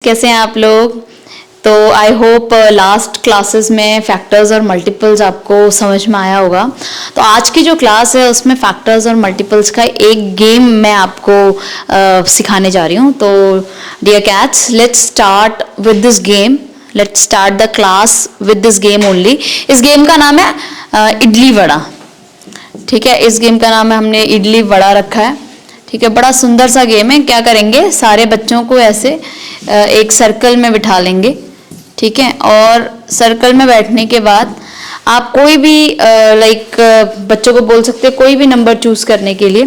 कैसे हैं आप लोग। तो आई होप लास्ट क्लासेस में फैक्टर्स और मल्टीपल्स आपको समझ में आया होगा। तो आज की जो क्लास है उसमें फैक्टर्स और मल्टीपल्स का एक गेम मैं आपको सिखाने जा रही हूँ। तो dear cats, let's start with this game. Let's start the class with this game only. इस गेम का नाम है इडली वड़ा। ठीक है, इस गेम का नाम है हमने इडली वड़ा रखा है। ठीक है, बड़ा सुंदर सा गेम है। क्या करेंगे, सारे बच्चों को ऐसे एक सर्कल में बिठा लेंगे। ठीक है, और सर्कल में बैठने के बाद आप कोई भी बच्चों को बोल सकते हैं कोई भी नंबर चूज करने के लिए।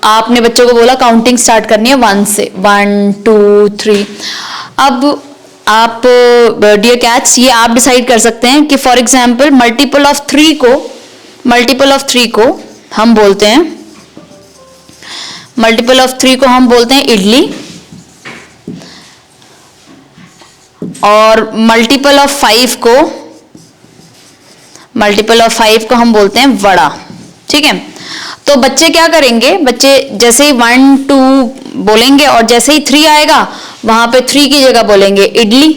आपने बच्चों को बोला काउंटिंग स्टार्ट करनी है 1 से, 1 2 3। अब आप डियर कैट्स, ये आप डिसाइड कर सकते हैं कि फॉर एग्जाम्पल मल्टीपल ऑफ 3 को हम बोलते हैं, मल्टीपल ऑफ 3 को हम बोलते हैं इडली, और मल्टीपल ऑफ 5 को हम बोलते हैं वड़ा। ठीक है, तो बच्चे क्या करेंगे, बच्चे जैसे ही 1 2 बोलेंगे और जैसे ही 3 आएगा वहां पे 3 की जगह बोलेंगे इडली,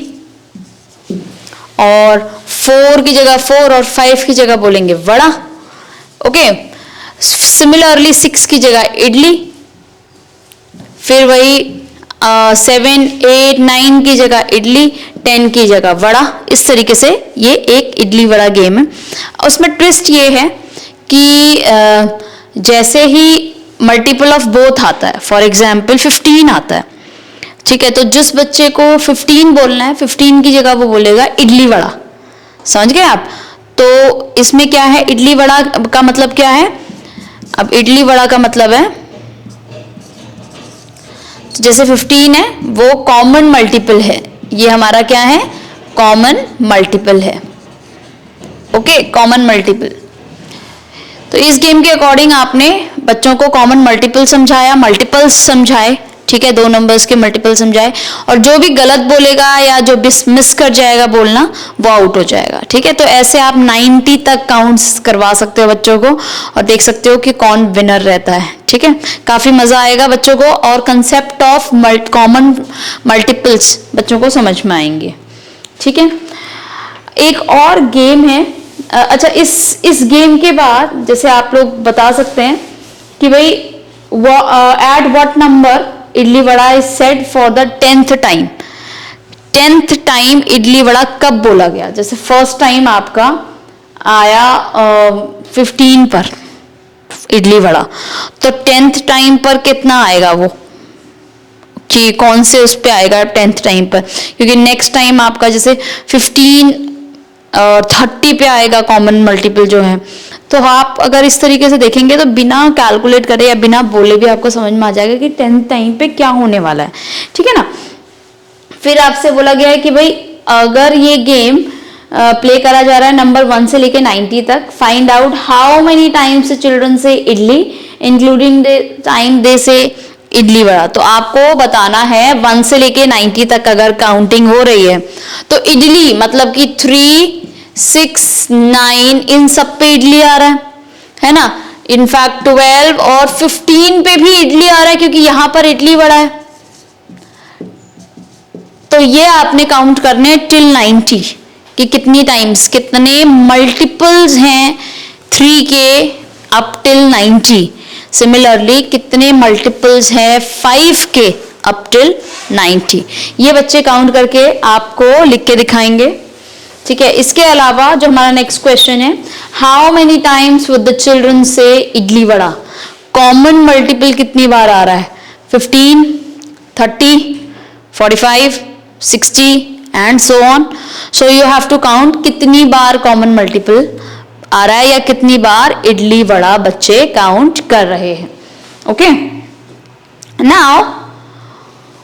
और 4 की जगह 4 और 5 की जगह बोलेंगे वड़ा। ओके, सिमिलरली 6 की जगह इडली, फिर वही 7 8 9 की जगह इडली, 10 की जगह वड़ा। इस तरीके से ये एक इडली वड़ा गेम है। उसमें ट्विस्ट ये है कि जैसे ही मल्टीपल ऑफ बोथ आता है, फॉर एग्जाम्पल 15 आता है, ठीक है, तो जिस बच्चे को 15 बोलना है 15 की जगह वो बोलेगा इडली वड़ा। समझ गए आप। तो इसमें क्या है, इडली वड़ा का मतलब क्या है। अब इडली वड़ा का मतलब है जैसे 15 है वो कॉमन मल्टीपल है, ये हमारा क्या है, कॉमन मल्टीपल है। Okay, common multiple. तो इस गेम के अकॉर्डिंग आपने बच्चों को कॉमन मल्टीपल समझाया, मल्टीपल्स समझाए। ठीक है, 2 नंबर्स के मल्टीपल समझाए, और जो भी गलत बोलेगा या जो मिस कर जाएगा बोलना वो आउट हो जाएगा। ठीक है, तो ऐसे आप 90 तक काउंट्स करवा सकते हो बच्चों को, और देख सकते हो कि कौन विनर रहता है। ठीक है, काफी मजा आएगा बच्चों को, और कंसेप्ट ऑफ कॉमन मल्टीपल्स बच्चों को समझ में आएंगे। ठीक है, एक और गेम है। अच्छा, इस गेम के बाद जैसे आप लोग बता सकते हैं कि भाई at what number idli vada is said for the 10th time. 10th time idli vada कब बोला गया। जैसे फर्स्ट टाइम आपका आया 15 पर इडली वड़ा, तो 10th टाइम पर कितना आएगा वो, कि कौन से उस पे आएगा 10th टाइम पर, क्योंकि नेक्स्ट टाइम आपका जैसे 15 और 30 पे आएगा कॉमन मल्टीपल जो है। तो आप अगर इस तरीके से देखेंगे तो बिना कैलकुलेट करे या बिना बोले भी आपको समझ में आ जाएगा कि 10th टाइम पे क्या होने वाला है। ठीक है ना। फिर आपसे बोला गया है कि भाई अगर ये गेम प्ले करा जा रहा है नंबर 1 से लेके 90 तक, find out how many times children से इडली इंक्लूडिंग द टाइम दे से इडली वड़ा। तो आपको बताना है 1 से लेके 90 तक अगर काउंटिंग हो रही है तो इडली मतलब कि 3 6 9 इन सब पे इडली आ रहा है ना। इनफैक्ट 12 और 15 पे भी इडली आ रहा है, क्योंकि यहां पर इडली वड़ा है। तो ये आपने काउंट करने टिल 90 कि कितनी टाइम्स, कितने मल्टीपल्स हैं 3 के अप टिल 90। सिमिलरली कितने मल्टीपल्स हैं 5 के अप टिल 90। ये बच्चे काउंट करके आपको लिख के दिखाएंगे। ठीक है, इसके अलावा जो हमारा नेक्स्ट क्वेश्चन है, how many times with the children से इडली वड़ा। कॉमन मल्टीपल कितनी बार आ रहा है, 15 30 45 60 and so on. So you have to count कितनी बार कॉमन मल्टीपल आ रहा है या कितनी बार इडली वड़ा बच्चे काउंट कर रहे हैं। Okay, now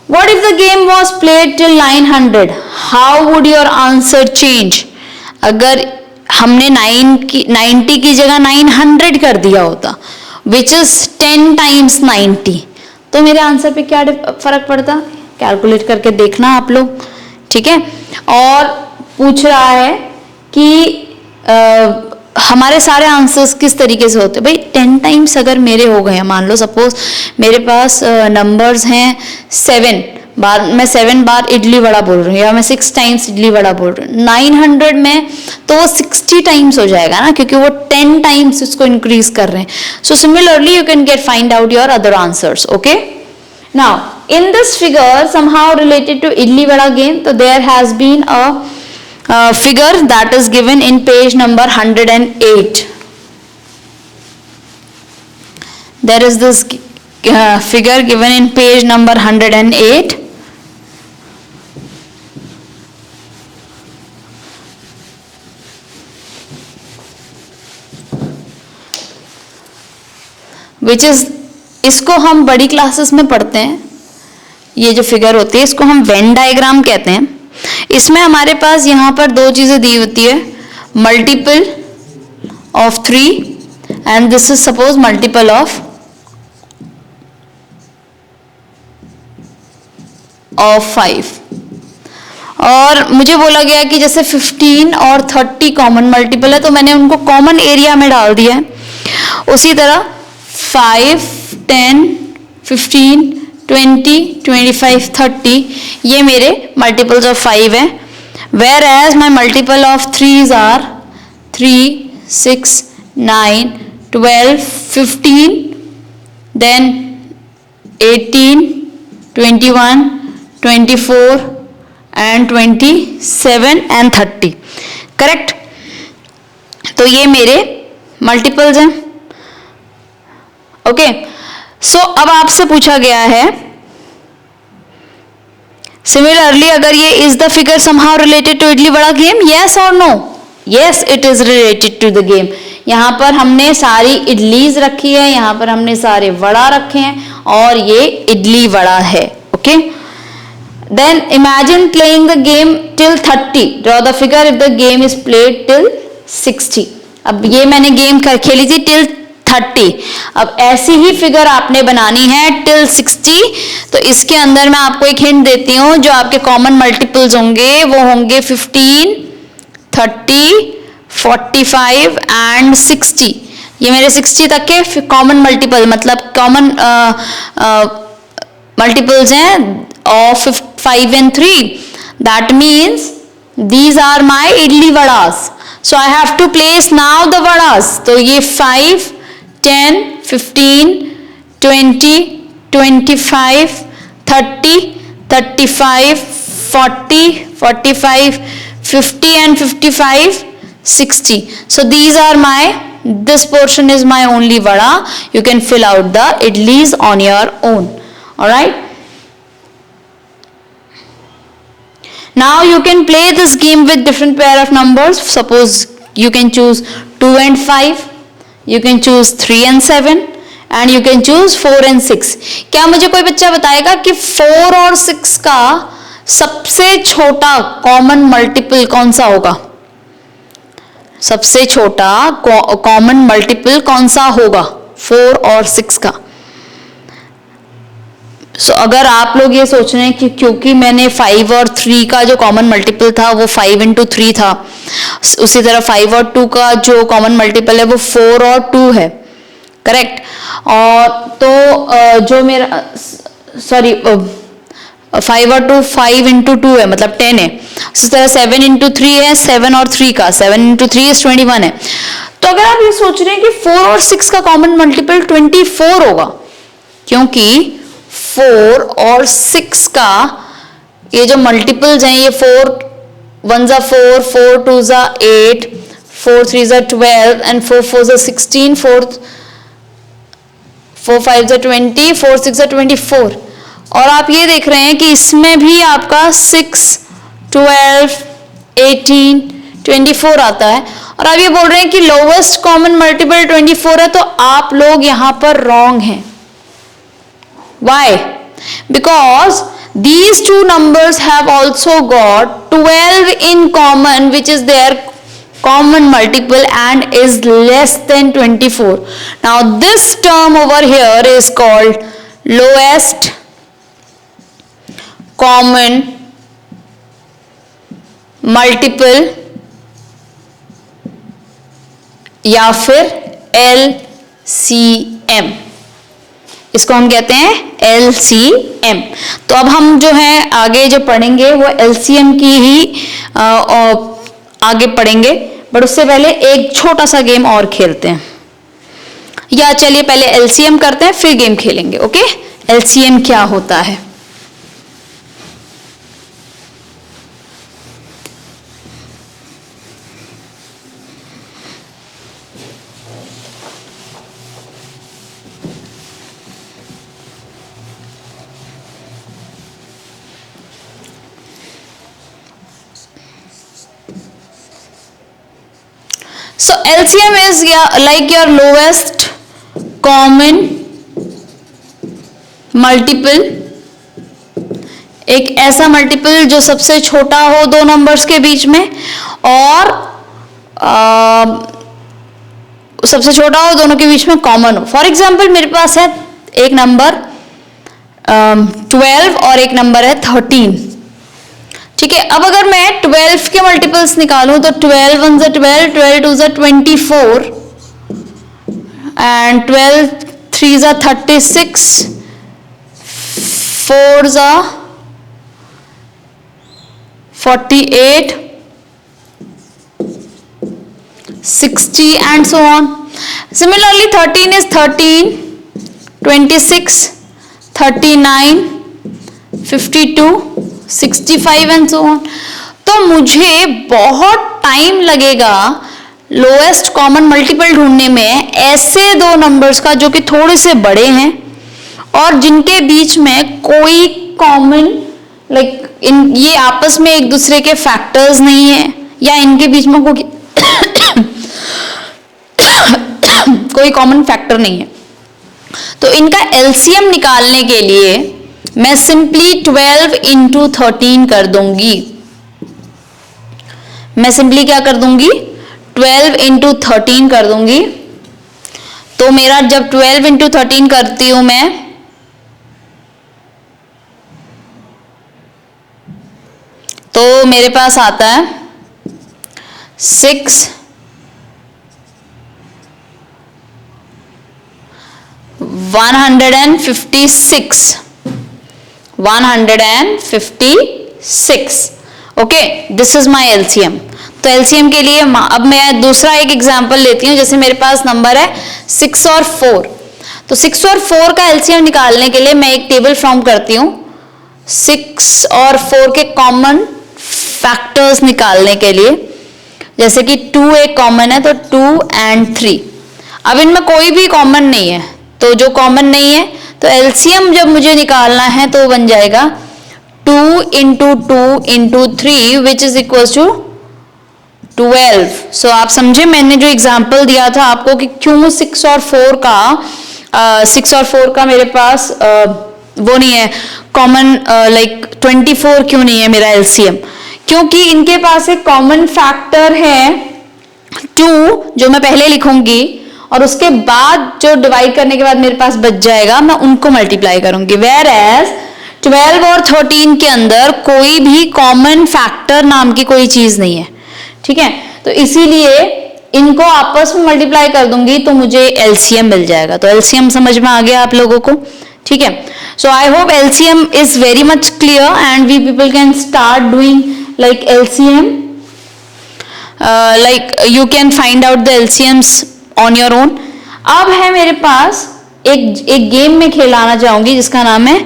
what if the game was played till 900? How would your answer change? अगर हमने 90 की जगह 900 कर दिया होता, which is 10 times 90, तो मेरे आंसर पे क्या फर्क पड़ता, कैलकुलेट करके देखना आप लोग। ठीक है, और पूछ रहा है कि हमारे सारे आंसर्स किस तरीके से होते हैं भाई, 10 टाइम्स अगर मेरे हो गए, मान लो सपोज मेरे पास नंबर्स हैं 7 बार, मैं 7 बार इडली वड़ा बोल रही हूँ, या मैं 6 टाइम्स इडली वड़ा बोल रही हूँ, 900 में तो वो 60 टाइम्स हो जाएगा ना, क्योंकि वो 10 टाइम्स उसको इंक्रीज कर रहे हैं. So similarly you can get find out your other answers. Okay, now in this figure somehow related to idli vada game, so there has been a figure that is given in page number 108. There is this figure given in page number 108. which is, इसको हम बड़ी classes में पढ़ते हैं. ये जो figure होती है इसको हम वेन डायग्राम कहते हैं. इसमें हमारे पास यहाँ पर दो चीजें दी होती है, multiple of 3 and this is suppose multiple of 5. और मुझे बोला गया कि जैसे 15 और 30 कॉमन मल्टीपल है, तो मैंने उनको कॉमन एरिया में डाल दिया है. उसी तरह 5, 10, 15, 20, 25, 30 ये मेरे मल्टीपल्स ऑफ 5 है. Whereas my multiple of 3s are 3, 6, 9, 12, 15, then 18, 21, 24 and 27 and 30. Correct. तो ये मेरे मल्टीपल्स हैं. ओके, सो अब आपसे पूछा गया है सिमिलरली, अगर ये is the figure somehow related to idli vada game, yes और no? Yes, it is related to the game. यहाँ पर हमने सारी इडलीज रखी है, यहाँ पर हमने सारे वड़ा रखे हैं और ये इडली वड़ा है. Okay, then imagine playing the game till 30. Draw the figure if the game is played till 60. अब ये मैंने गेम खेली थी टिल 30. अब ऐसी ही फिगर आपने बनानी है टिल 60. तो इसके अंदर मैं आपको एक हिंट देती हूँ, जो आपके कॉमन मल्टीपल्स होंगे वो होंगे 15, 30, 45 एंड 60. ये मेरे 60 तक के कॉमन मल्टीपल, मतलब कॉमन मल्टीपल्स हैं of 5 and 3. That means these are my idli vadas. So I have to place now the vadas. तो ये 5, 10, 15, 20, 25, 30, 35, 40, 45, 50 and 55, 60. So these are my, this portion is my only vada. You can fill out the idlis on your own. Alright. Now you can play this game with different pair of numbers. Suppose you can choose 2 and 5. You can choose 3 and 7 and you can choose 4 and 6. क्या मुझे कोई बच्चा बताएगा कि 4 और 6 का सबसे छोटा कॉमन मल्टीपल कौन सा होगा? सबसे छोटा कॉमन मल्टीपल कौन सा होगा 4 और 6 का? So, अगर आप लोग ये सोच रहे हैं कि क्योंकि मैंने 5 और 3 का जो कॉमन मल्टीपल था वो 5 into 3 था, उसी तरह 5 और 2 का जो कॉमन मल्टीपल है वो 4 और 2 है. करेक्ट. और तो जो मेरा 5 और 2 5 into 2 है, मतलब 10 है. उसी तरह 7 into 3 है, 7 और 3 का 7 into 3 is 21 है. तो अगर आप ये सोच रहे हैं कि 4 और 6 का कॉमन मल्टीपल 24 होगा, क्योंकि 4 और 6 का ये जो मल्टीपल्स हैं, ये 4 1 जा 4, 4 2 जा 8, 4 3 जा 12 एंड 4 4 जा 16, 4 5 जा 20, 4 6 जा 24. और आप ये देख रहे हैं कि इसमें भी आपका 6, 12, 18, 24 आता है. और आप ये बोल रहे हैं कि लोवेस्ट कॉमन मल्टीपल 24 है, तो आप लोग यहाँ पर रॉन्ग हैं. Why? Because these two numbers have also got 12 in common, which is their common multiple and is less than 24. Now this term over here is called lowest common multiple या फिर LCM, इसको हम कहते हैं LCM। तो अब हम जो है आगे जो पढ़ेंगे वो LCM की ही आगे पढ़ेंगे, बट उससे पहले एक छोटा सा गेम और खेलते हैं, या चलिए पहले LCM करते हैं फिर गेम खेलेंगे। ओके, LCM क्या होता है? So LCM is like your lowest common multiple, एक ऐसा मल्टीपल जो सबसे छोटा हो दो नंबर्स के बीच में, और सबसे छोटा हो दोनों के बीच में कॉमन हो। फॉर एग्जाम्पल मेरे पास है एक नंबर 12 और एक नंबर है 13, ठीक है। अब अगर मैं 12 के मल्टीपल्स निकालूं तो 12 1 ज़ा 12, 12 2 ज़ा 24 एंड 12 3 ज़ा 36, 4 ज़ा 48, 60 and so on. Similarly 13 is 13, 26, 39, 52, 65 and so on. तो मुझे बहुत टाइम लगेगा लोएस्ट कॉमन मल्टीपल ढूंढने में ऐसे दो नंबर्स का जो कि थोड़े से बड़े हैं और जिनके बीच में कोई कॉमन ये आपस में एक दूसरे के फैक्टर्स नहीं है, या इनके बीच में कोई कॉमन फैक्टर नहीं है। तो इनका LCM निकालने के लिए मैं सिंपली 12 इंटू 13 कर दूंगी। मैं सिंपली क्या कर दूंगी? 12 इंटू 13 कर दूंगी। तो मेरा जब 12 इंटू 13 करती हूं मैं, तो मेरे पास आता है 6 156। Okay, this is my LCM। तो LCM के लिए अब मैं दूसरा एक एग्जांपल लेती हूँ। जैसे मेरे पास नंबर है 6 और 4, तो 6 और 4 का LCM निकालने के लिए मैं एक टेबल फॉर्म करती हूँ 6 और 4 के कॉमन फैक्टर्स निकालने के लिए। जैसे कि 2 एक कॉमन है तो 2 and 3। अब इनमें कोई भी कॉमन नहीं है, तो जो कॉमन नहीं है तो LCM जब मुझे निकालना है तो बन जाएगा 2 into 2 into 3 which is equal to 12। So आप समझे मैंने जो एग्जांपल दिया था आपको कि क्यों 6 और 4 का मेरे पास वो नहीं है कॉमन, 24 क्यों नहीं है मेरा LCM? क्योंकि इनके पास एक कॉमन फैक्टर है 2 जो मैं पहले लिखूंगी, और उसके बाद जो डिवाइड करने के बाद मेरे पास बच जाएगा मैं उनको मल्टीप्लाई करूंगी। वेयर एज 12 और 13 के अंदर कोई भी कॉमन फैक्टर नाम की कोई चीज नहीं है, ठीक है। तो इसीलिए इनको आपस में मल्टीप्लाई कर दूंगी तो मुझे LCM मिल जाएगा। तो LCM समझ में आ गया आप लोगों को, ठीक है। So I hope LCM is very much clear and we people can start doing LCM, you can find out the LCMs on your own. अब है मेरे पास एक गेम में खिलाना चाहूंगी जिसका नाम है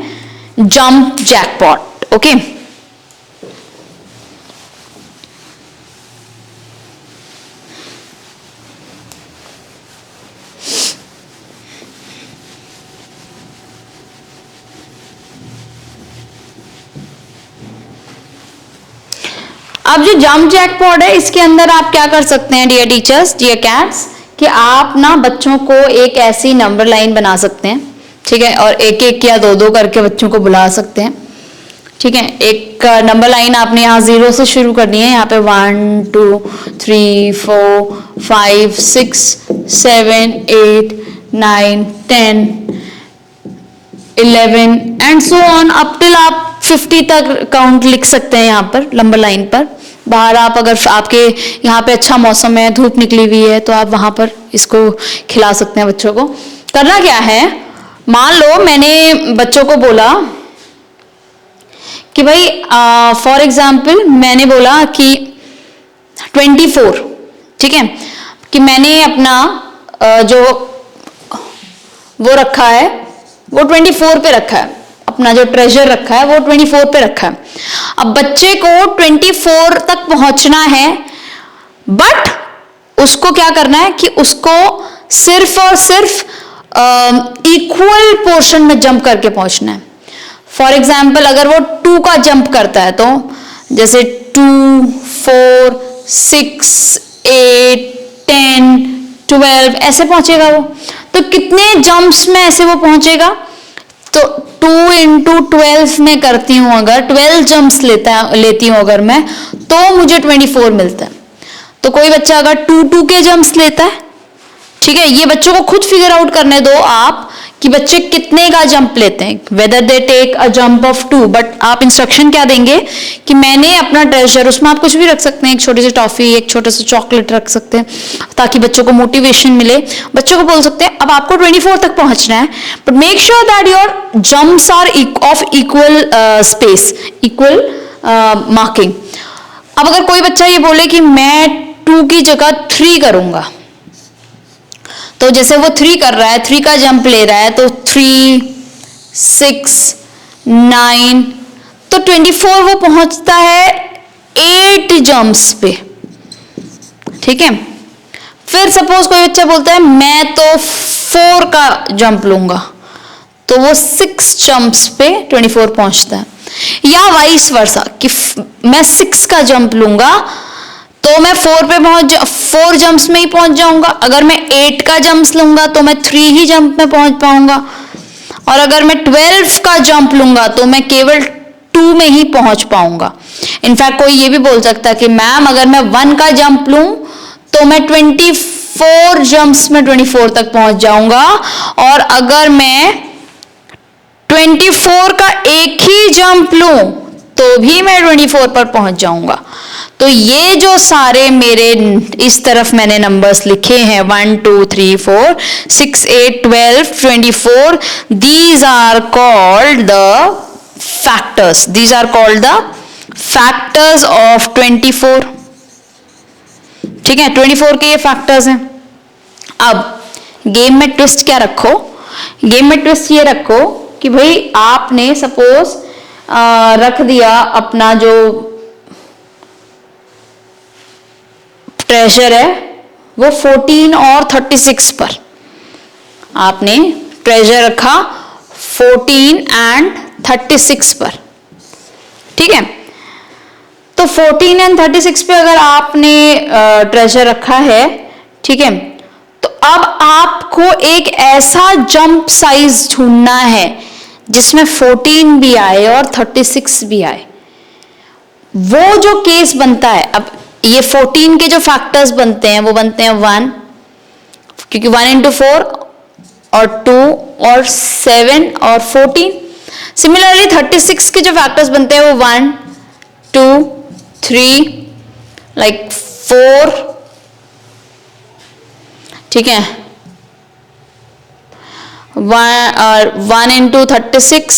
जंप जैकपॉट। ओके, अब जो जंप जैकपॉट है इसके अंदर आप क्या कर सकते हैं डियर टीचर्स, डियर कैट्स, कि आप ना बच्चों को एक ऐसी नंबर लाइन बना सकते हैं, ठीक है, और एक एक या दो दो करके बच्चों को बुला सकते हैं, ठीक है। एक नंबर लाइन आपने यहाँ 0 से शुरू करनी है। यहाँ पे 1 2 3 4 5 6 7 8 9 10 11 and so on up till आप 50 तक काउंट लिख सकते हैं यहाँ पर नंबर लाइन पर। बाहर आप अगर आपके यहाँ पे अच्छा मौसम है, धूप निकली हुई है, तो आप वहां पर इसको खिला सकते हैं बच्चों को। करना क्या है, मान लो मैंने बच्चों को बोला कि भाई फॉर एग्जाम्पल मैंने बोला कि 24, ठीक है, कि मैंने अपना जो वो रखा है वो 24 पे रखा है, अपना जो ट्रेजर रखा है वो 24 पे रखा है। अब बच्चे को 24 तक पहुंचना है, बट उसको क्या करना है कि उसको सिर्फ और सिर्फ इक्वल पोर्शन में जंप करके पहुंचना है। फॉर एग्जाम्पल अगर वो 2 का जंप करता है तो जैसे 2, 4, 6, 8, 10, 12 ऐसे पहुंचेगा वो। तो कितने जंप्स में ऐसे वो पहुंचेगा, तो 2 into 12 में करती हूं, अगर 12 जंप्स लेती हूं अगर मैं, तो मुझे 24 मिलता है। तो कोई बच्चा अगर 2 के जंप्स लेता है, ठीक है, ये बच्चों को खुद फिगर आउट करने दो आप कि बच्चे कितने का जंप लेते हैं, whether they take a jump of 2, but आप इंस्ट्रक्शन क्या देंगे कि मैंने अपना ट्रेजर, उसमें आप कुछ भी रख सकते हैं, एक छोटी सी टॉफी, एक छोटा सा चॉकलेट रख सकते हैं ताकि बच्चों को मोटिवेशन मिले। बच्चों को बोल सकते हैं अब आपको 24 तक पहुंचना है, but make sure that your jumps are of equal space, equal marking. अब अगर कोई बच्चा ये बोले कि मैं 2 की जगह 3 करूंगा, तो जैसे वो 3 कर रहा है, 3 का जंप ले रहा है, तो 3, 6, 9, तो 24 वो पहुंचता है 8 जंप्स पे, ठीक है। फिर सपोज कोई बच्चा बोलता है मैं तो 4 का जंप लूंगा, तो वो 6 जंप्स पे 24 पहुंचता है। या वाइस वर्सा कि मैं 6 का जंप लूंगा तो मैं 4 जंप्स में ही पहुंच जाऊंगा। अगर मैं 8 का जंप्स लूंगा तो मैं 3 ही जंप में पहुंच पाऊंगा, और अगर मैं 12 का जंप लूंगा तो मैं केवल 2 में ही पहुंच पाऊंगा। इनफैक्ट कोई ये भी बोल सकता है कि मैम अगर मैं 1 का जंप लूं तो मैं 24 जंप्स में 24 तक पहुंच जाऊंगा, और अगर मैं 24 का एक ही जंप लूं तो भी मैं 24 पर पहुंच जाऊंगा। तो ये जो सारे मेरे इस तरफ मैंने नंबर्स लिखे हैं 1, 2, 3, 4, 6, 8, 12, 24, these are called the factors. These are called the factors of 24. ठीक है, 24 के ये फैक्टर्स हैं। अब गेम में ट्विस्ट क्या रखो, गेम में ट्विस्ट ये रखो कि भाई आपने सपोज रख दिया अपना जो ट्रेजर है वो 14 और 36 पर, आपने ट्रेजर रखा 14 एंड 36 पर, ठीक है। तो 14 एंड 36 पे अगर आपने ट्रेजर रखा है, ठीक है, तो अब आपको एक ऐसा जंप साइज ढूंढना है जिसमें 14 भी आए और 36 भी आए। वो जो केस बनता है, अब ये 14 के जो फैक्टर्स बनते हैं वो बनते हैं 1, क्योंकि 1 into 4 और 2 और 7 और 14। सिमिलरली 36 के जो फैक्टर्स बनते हैं वो 1, 2, 3, लाइक 4, ठीक है, 1 into 36,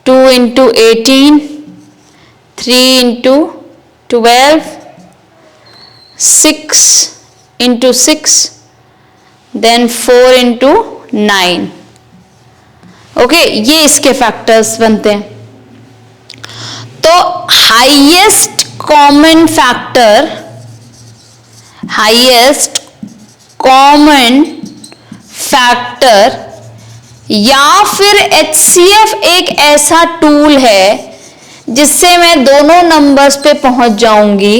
2 into 18, 3 into 12, 6 into 6, then 4 into 9। Okay, ये इसके फैक्टर्स बनते हैं। तो highest common factor, highest common factor या फिर HCF एक ऐसा टूल है जिससे मैं दोनों नंबर्स पे पहुंच जाऊंगी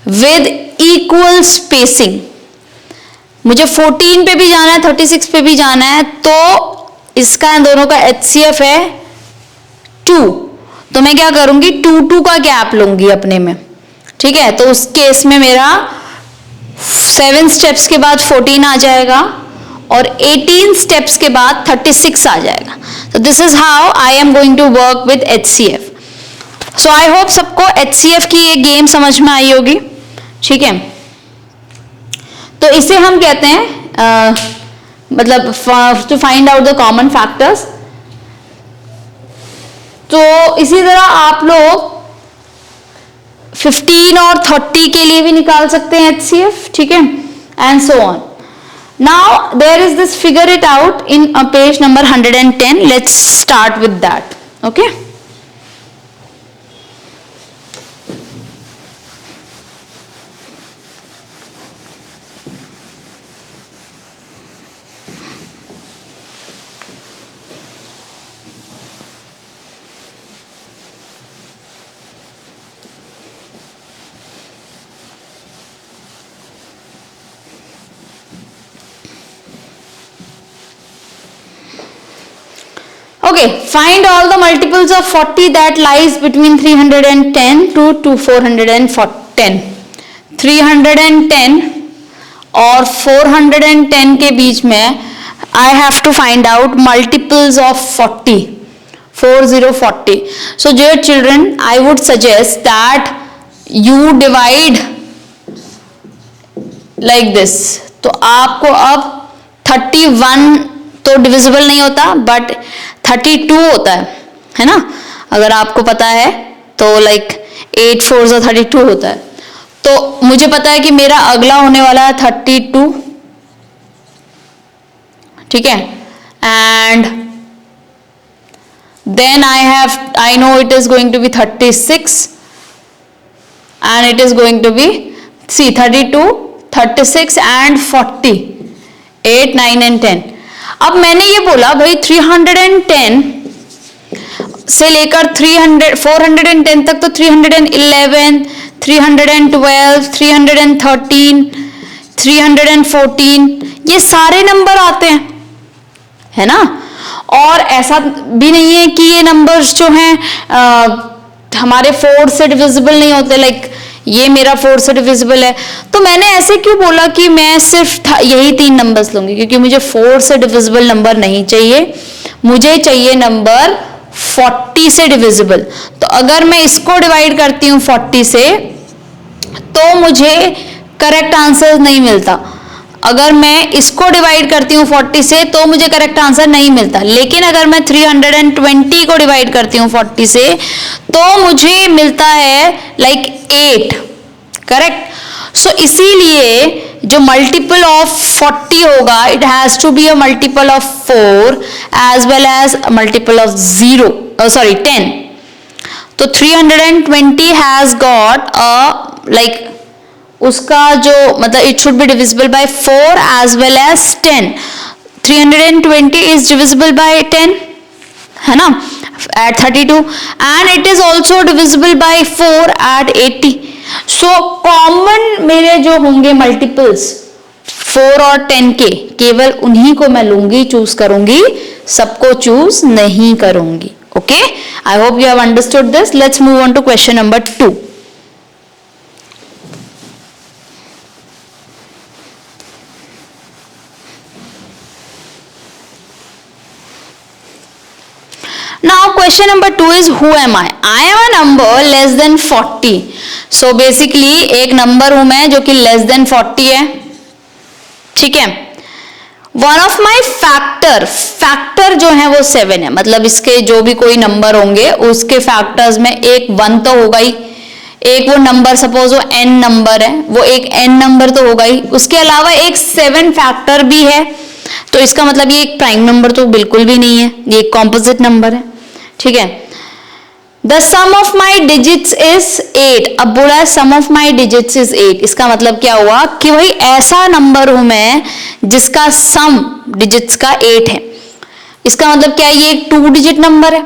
विद इक्वल स्पेसिंग। मुझे 14 पे भी जाना है, 36 पे भी जाना है, तो इसका इन दोनों का HCF है 2। तो मैं क्या करूंगी, 2 का गैप लूंगी अपने में, ठीक है। तो उस केस में मेरा 7 स्टेप्स के बाद 14 आ जाएगा और 18 स्टेप्स के बाद 36 आ जाएगा। तो this is how I am going to work with HCF। So I hope सबको HCF की ये गेम समझ में आई होगी, ठीक है। तो इसे हम कहते हैं मतलब to find out the common factors. तो इसी तरह आप लोग 15 और 30 के लिए भी निकाल सकते हैं HCF, ठीक है, and so on. Now there is this, figure it out in page number 110. Let's start with that, okay. Okay, find all the multiples of 40 that lies between 310 to 410. 310 और 410 के बीच में I have to find out multiples of 40. 4040. So dear children, I would suggest that you divide like this. तो आपको अब 31 तो divisible नहीं होता, but 32 होता है ना, अगर आपको पता है तो लाइक 8 4 32 होता है। तो मुझे पता है कि मेरा अगला होने वाला है 32, ठीक है, and then I know it is going to be 36 and it is going to be 32 36 and 40, 8 9 and 10। अब मैंने ये बोला भाई 310 से लेकर 410 तक, तो 311 312 313 314 ये सारे नंबर आते हैं, है ना। और ऐसा भी नहीं है कि ये नंबर्स जो हैं हमारे 4 से डिविजिबल नहीं होते, लाइक ये मेरा 4 से डिविजिबल है। तो मैंने ऐसे क्यों बोला कि मैं सिर्फ यही 3 नंबर्स लूंगी, क्योंकि मुझे 4 से डिविजिबल नंबर नहीं चाहिए, मुझे चाहिए नंबर 40 से डिविजिबल। तो अगर मैं इसको डिवाइड करती हूँ 40 से तो मुझे करेक्ट आंसर नहीं मिलता, अगर मैं इसको डिवाइड करती हूँ 40 से तो मुझे करेक्ट आंसर नहीं मिलता। लेकिन अगर मैं 320 को डिवाइड करती हूँ 40 से तो मुझे मिलता है लाइक 8, करेक्ट। सो इसीलिए जो मल्टीपल ऑफ 40 होगा, it has to be a multiple of 4 as well as multiple of 10। तो 320 हैज गॉट अ लाइक उसका जो मतलब it should be divisible by 4 as well as 10। 320 is divisible by 10, है ना, at 32, and it is also divisible by 4 at 80. So common मेरे जो होंगे multiples 4 और 10 के, केवल उन्हीं को मैं लूंगी, चूज करूंगी, सबको चूज नहीं करूंगी। Okay, I hope you have understood this. Let's move on to question number 2। Now question number 2 is who am I? I am a number less than 40. So basically एक नंबर हूं मैं जो कि less than 40 है, ठीक है। One of my factor जो है वो 7 है, मतलब इसके जो भी कोई नंबर होंगे उसके फैक्टर्स में एक 1 तो होगा ही, एक वो नंबर सपोज वो n नंबर है, वो एक n नंबर तो होगा ही, उसके अलावा एक 7 फैक्टर भी है। तो इसका मतलब ये एक प्राइम नंबर तो बिल्कुल भी नहीं है, ये एक कॉम्पोजिट नंबर है, ठीक है। The sum of my digits is 8। अब बोला है sum of my digits is 8, इसका मतलब क्या हुआ कि भाई ऐसा नंबर हूं मैं जिसका सम डिजिट्स का 8 है। इसका मतलब क्या है, ये एक 2 डिजिट नंबर है,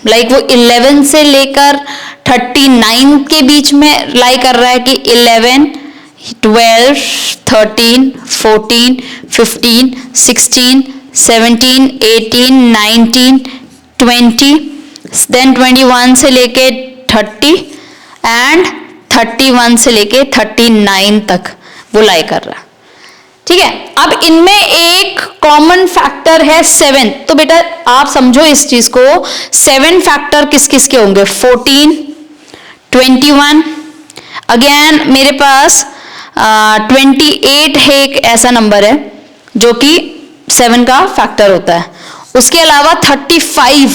लाइक वो 11 से लेकर 39 के बीच में लाई कर रहा है कि 11 12 13 14 15 16 17 18 19 20, देन 21 से लेके 30 एंड 31 से लेके 39 तक वो लाई कर रहा है, ठीक है। अब इनमें एक कॉमन फैक्टर है 7। तो बेटा आप समझो इस चीज को, 7 फैक्टर किस किस के होंगे, 14 21। अगेन मेरे पास 28 है, एक ऐसा नंबर है जो कि 7 का फैक्टर होता है। उसके अलावा 35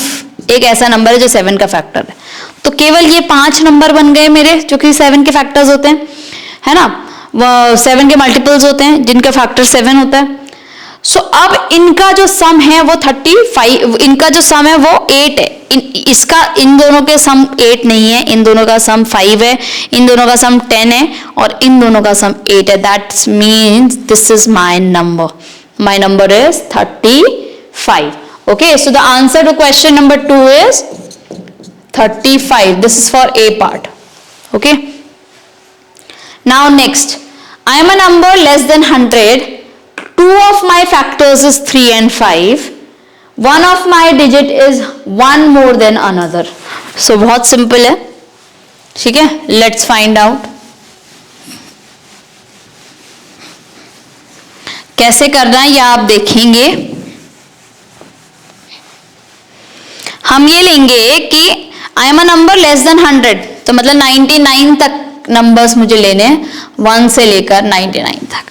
एक ऐसा नंबर है जो 7 का फैक्टर है। तो केवल ये 5 नंबर बन गए मेरे जो कि 7 के फैक्टर्स होते हैं, है ना, वो 7 के मल्टीपल्स होते हैं जिनका फैक्टर 7 होता है। सो अब इनका जो सम है वो 35, इनका जो सम है वो 8 है। इसका इन दोनों के सम 8 नहीं है, इन दोनों का सम 5 है, इन दोनों का सम 10 है और इन दोनों का सम 8 है। That's means this is my number, my number is 35। Okay, so the answer to question number 2 is 35. This is for A part. Okay. Now next, I am a number less than 100. Two of my factors is 3 and 5. One of my digit is one more than another. So बहुत simple है, ठीक है? Let's find out. कैसे करना है या आप देखेंगे। हम ये लेंगे कि I am a number less than 100, तो मतलब 99 तक नंबर्स मुझे लेने हैं, 1 से लेकर 99 तक।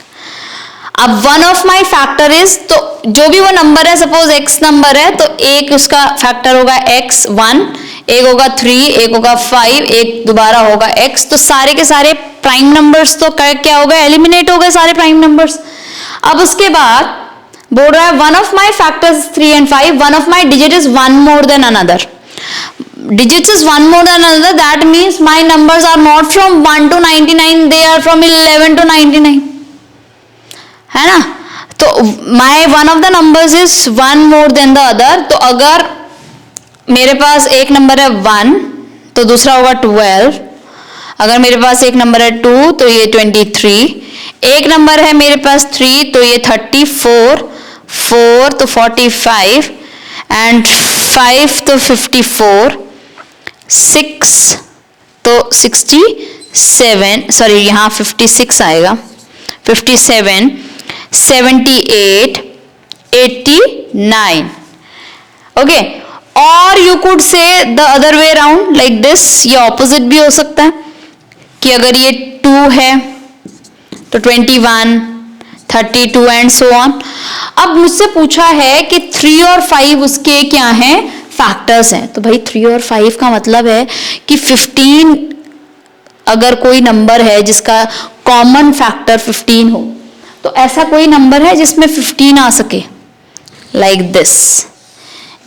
अब one of my factor is, तो जो भी वो नंबर है, सपोज x नंबर है तो एक उसका फैक्टर होगा x 1, एक होगा 3, एक होगा 5, एक दोबारा होगा x। तो सारे के सारे प्राइम नंबर्स तो क्या हो गए, एलिमिनेट हो गए सारे प्राइम नंबर्स। अब उसके बाद बोल रहा है one of my factors 3 and 5, one of my digit is one more than another. Digits is one more than another, that means my numbers are not from 1 to 99, they are from 11 to 99, है ना। तो my one of the numbers is one more than the other। तो अगर मेरे पास एक number है 1 तो दूसरा होगा 12, अगर मेरे पास एक नंबर है 2 तो ये 23, एक नंबर है मेरे पास 3 तो ये 34, 4 तो 45 एंड 5 तो 54, 6 तो 67, सॉरी यहाँ 56 आएगा, 57, 78, 89। ओके, और you could say the other way around like this, ये ऑपोजिट भी हो सकता है कि अगर ये 2 है तो 21, 32 एंड सो ऑन। अब मुझसे पूछा है कि 3 और 5 उसके क्या हैं, फैक्टर्स हैं। तो भाई 3 और 5 का मतलब है कि 15 अगर कोई नंबर है जिसका कॉमन फैक्टर 15 हो, तो ऐसा कोई नंबर है जिसमें 15 आ सके, लाइक दिस।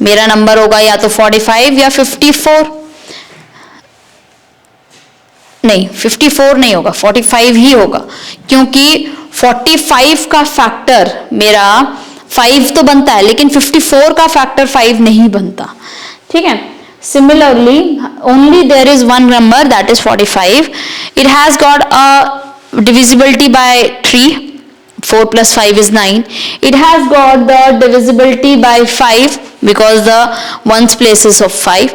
मेरा नंबर होगा या तो 45 या 54, नहीं 54 नहीं होगा, 45 ही होगा, क्योंकि 45 का फैक्टर मेरा 5 तो बनता है लेकिन 54 का फैक्टर 5 नहीं बनता, ठीक है। Similarly, only there is one number, that is 45. It has got a divisibility by 3. 4 plus 5 is 9. It has got the divisibility by 5 because the ones place is of 5,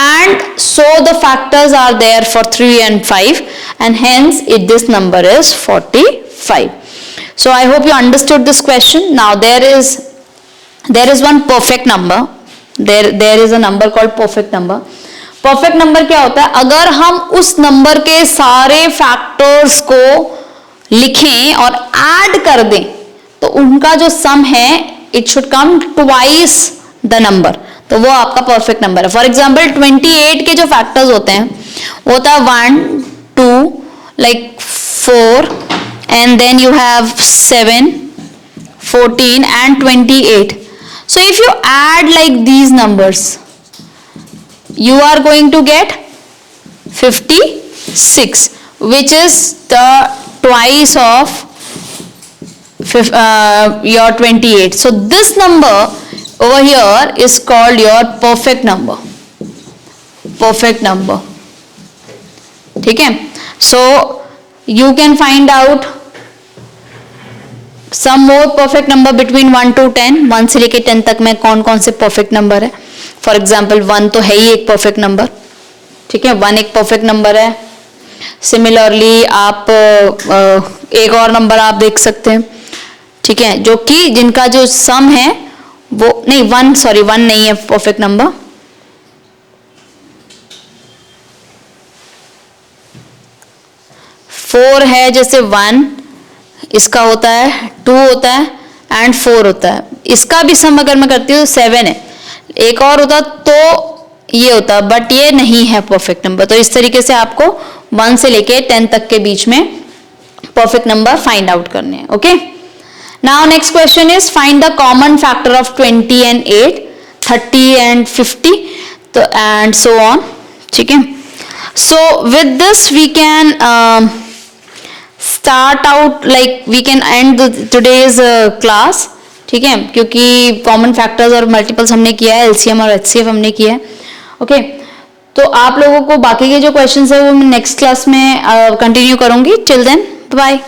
and so the factors are there for 3 and 5, and hence this number is 45. So I hope you understood this question. Now there is one perfect number. There is a number called perfect number. Perfect number क्या होता है, अगर हम उस number के सारे factors को लिखें और ऐड कर दें तो उनका जो सम है it should come twice the number, तो वो आपका परफेक्ट नंबर है। फॉर एग्जाम्पल 28 के जो फैक्टर्स होते हैं वो होता है 1, 2, like 4, and then you have 7, 14 and 28. So if you add like these numbers, you are going to get 56, which is the twice of your 28. So this number over here is called your perfect number. Perfect number. ठीक है? So you can find out some more perfect number between 1 to 10. 1 से लेके 10 तक में कौन कौन से perfect number है? For example 1 तो है ही एक perfect number, ठीक है, 1 एक perfect number है। Similarly आप एक और नंबर आप देख सकते हैं, ठीक है, जो कि जिनका जो सम है वो नहीं 1 नहीं है perfect number, 4 है जैसे 1, इसका होता है 2 होता है एंड 4 होता है। इसका भी सम अगर मैं करती हूँ 7 है, एक और होता तो ये होता, बट ये नहीं है परफेक्ट नंबर। तो इस तरीके से आपको 1 से लेके 10 तक के बीच में परफेक्ट नंबर फाइंड आउट करने हैं। Okay, now next question is find the common factor of 20 and 8, 30 and 50, तो एंड सो ऑन। ठीक है, so with this we can start out, like we can end today's class. ठीक है, क्योंकि common factors और multiples हमने किया है, एलसीएम और एचसीएफ हमने किया है। ओके, तो आप लोगों को बाकी के जो क्वेश्चंस है वो मैं नेक्स्ट क्लास में कंटिन्यू करूंगी। Till then bye.